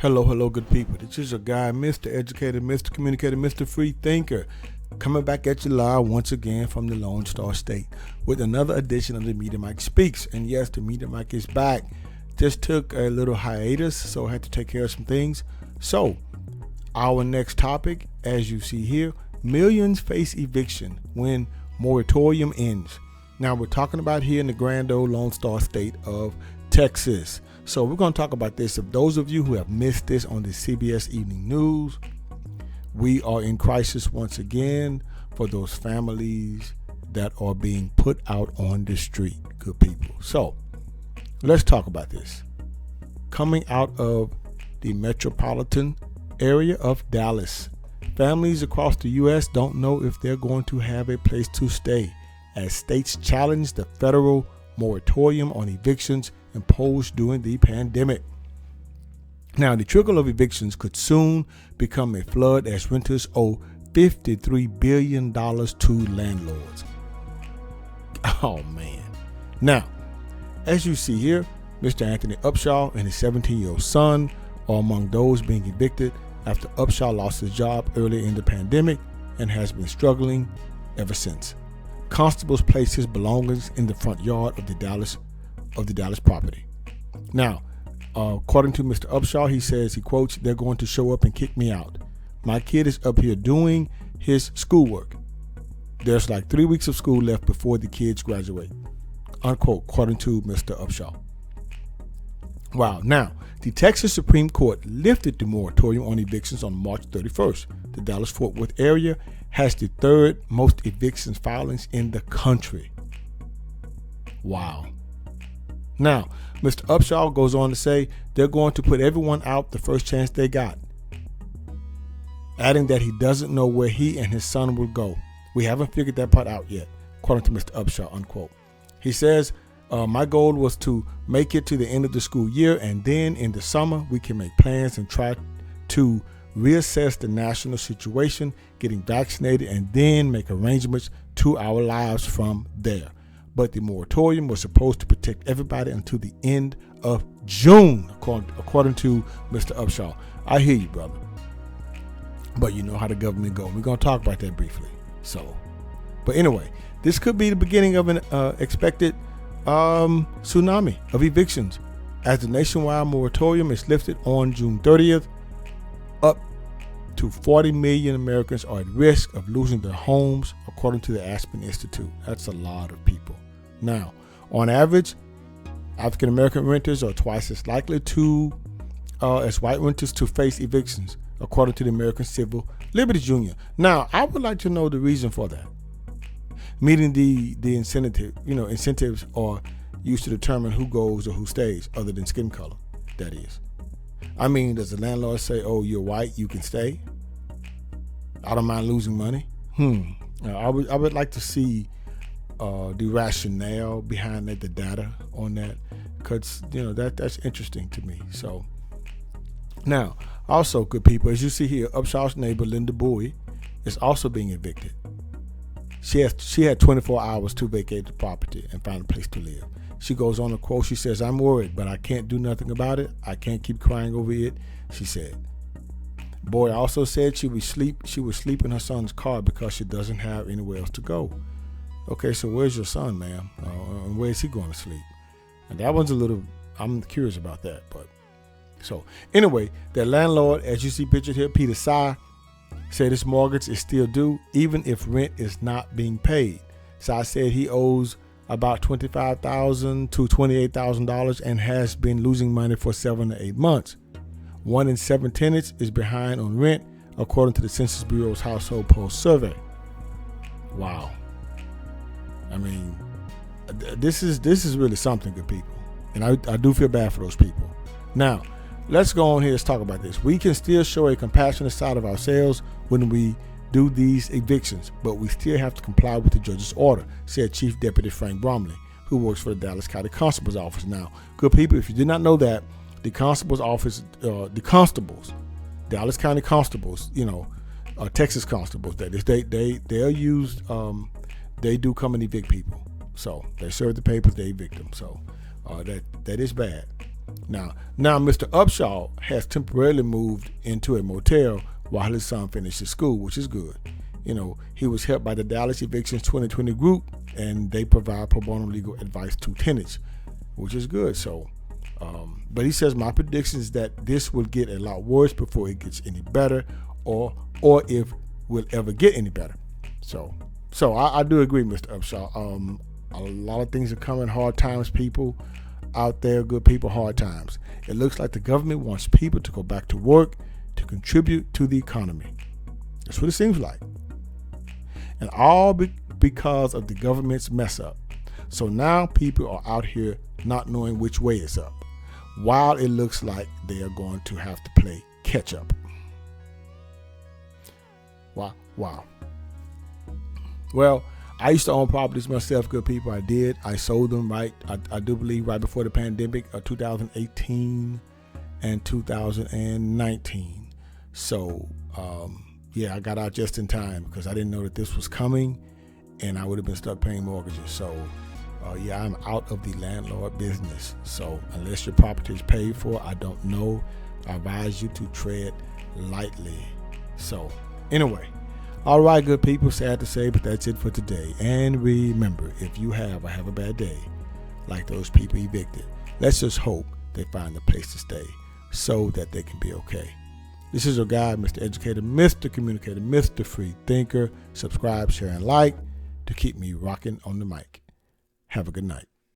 Hello, good people. This is your guy, Mr. Educator, Mr. Communicator, Mr. Free Thinker, coming back at you live once again from the Lone Star State with another edition of the Media Mike Speaks. And yes, the Media Mike is back. Just took a little hiatus, so I had to take care of some things. So, our next topic, as you see here, millions face eviction when moratorium ends. Now, we're talking about here in the grand old Lone Star State of Texas. So we're going to talk about this. If those of you who have missed this on the CBS Evening News, we are in crisis once again for those families that are being put out on the street, good people. So let's talk about this. Coming out of the metropolitan area of Dallas, families across the U.S. don't know if they're going to have a place to stay as states challenge the federal moratorium on evictions imposed during the pandemic. Now, the trickle of evictions could soon become a flood as renters owe $53 billion to landlords. Oh, man. Now, as you see here, Mr. Anthony Upshaw and his 17-year-old son are among those being evicted after Upshaw lost his job earlier in the pandemic and has been struggling ever since. Constables placed his belongings in the front yard of the Dallas property. Now, according to Mr. Upshaw, he says, he quotes, "They're going to show up and kick me out. My kid is up here doing his schoolwork. There's like 3 weeks of school left before the kids graduate," unquote, according to Mr. Upshaw. Wow. Now, the Texas Supreme Court lifted the moratorium on evictions on March 31st. The Dallas-Fort Worth area has the third most evictions filings in the country. Wow. Now, Mr. Upshaw goes on to say they're going to put everyone out the first chance they got, adding that he doesn't know where he and his son will go. "We haven't figured that part out yet," according to Mr. Upshaw, unquote. He says, "My goal was to make it to the end of the school year, and then in the summer we can make plans and try to reassess the national situation, getting vaccinated, and then make arrangements to our lives from there. But the moratorium was supposed to protect everybody until the end of June, according to Mr. Upshaw." I hear you, brother. But you know how the government goes. We're going to talk about that briefly. But anyway, this could be the beginning of an expected tsunami of evictions as the nationwide moratorium is lifted on June 30th. Up to 40 million Americans are at risk of losing their homes, according to the Aspen Institute. That's a lot of people. Now, on average, African American renters are twice as likely as white renters to face evictions, according to the American Civil Liberties Union. Now, I would like to know the reason for that. Meaning the incentives are used to determine who goes or who stays, other than skin color, that is. I mean, does the landlord say, "Oh, you're white, you can stay? I don't mind losing money"? I would like to see the rationale behind that, the data on that, because that's interesting to me. So now, also, good people, as you see here, Upshaw's neighbor Linda Bowie is also being evicted. She had 24 hours to vacate the property and find a place to live. She goes on to quote, she says, "I'm worried, but I can't do nothing about it. I can't keep crying over it," she said. Boy also said she would sleep in her son's car because she doesn't have anywhere else to go. Okay, so where's your son, ma'am? And where's he going to sleep? And that one's I'm curious about that. But so anyway, the landlord, as you see pictured here, Peter Sy, said his mortgage is still due even if rent is not being paid. Sy said he owes about $25,000 to $28,000 and has been losing money for 7 to 8 months. 1 in 7 tenants is behind on rent, according to the Census Bureau's Household Pulse survey. Wow. I mean, this is really something, good people. And I do feel bad for those people. Now, let's go on here and talk about this. We can still show a compassionate side of ourselves when we do these evictions, but we still have to comply with the judge's order, said Chief Deputy Frank Bromley, who works for the Dallas County Constable's Office. Now, good people, if you did not know that, the Constable's Office, Dallas County Constables, Texas Constables, they are used, they do come and evict people. So they serve the papers, they evict them. So that is bad. Now, Mr. Upshaw has temporarily moved into a motel while his son finishes school, which is good. You know, he was helped by the Dallas Evictions 2020 group, and they provide pro bono legal advice to tenants, which is good. So, but he says my prediction is that this will get a lot worse before it gets any better, or if will ever get any better. So I do agree, Mr. Upshaw. A lot of things are coming. Hard times, people out there, good people, hard times. It looks like the government wants people to go back to work to contribute to the economy. That's what it seems like. And all because of the government's mess up. So now people are out here not knowing which way is up, while it looks like they are going to have to play catch up. Wow. Well, I used to own properties myself, good people. I did. I sold them, right? I do believe right before the pandemic of 2018 and 2019. So, I got out just in time because I didn't know that this was coming, and I would have been stuck paying mortgages. So, I'm out of the landlord business. So, unless your property is paid for, I don't know. I advise you to tread lightly. So, anyway. All right, good people, sad to say, but that's it for today. And remember, if you have a bad day, like those people evicted, let's just hope they find a place to stay so that they can be okay. This is your guy, Mr. Educator, Mr. Communicator, Mr. Free Thinker. Subscribe, share, and like to keep me rocking on the mic. Have a good night.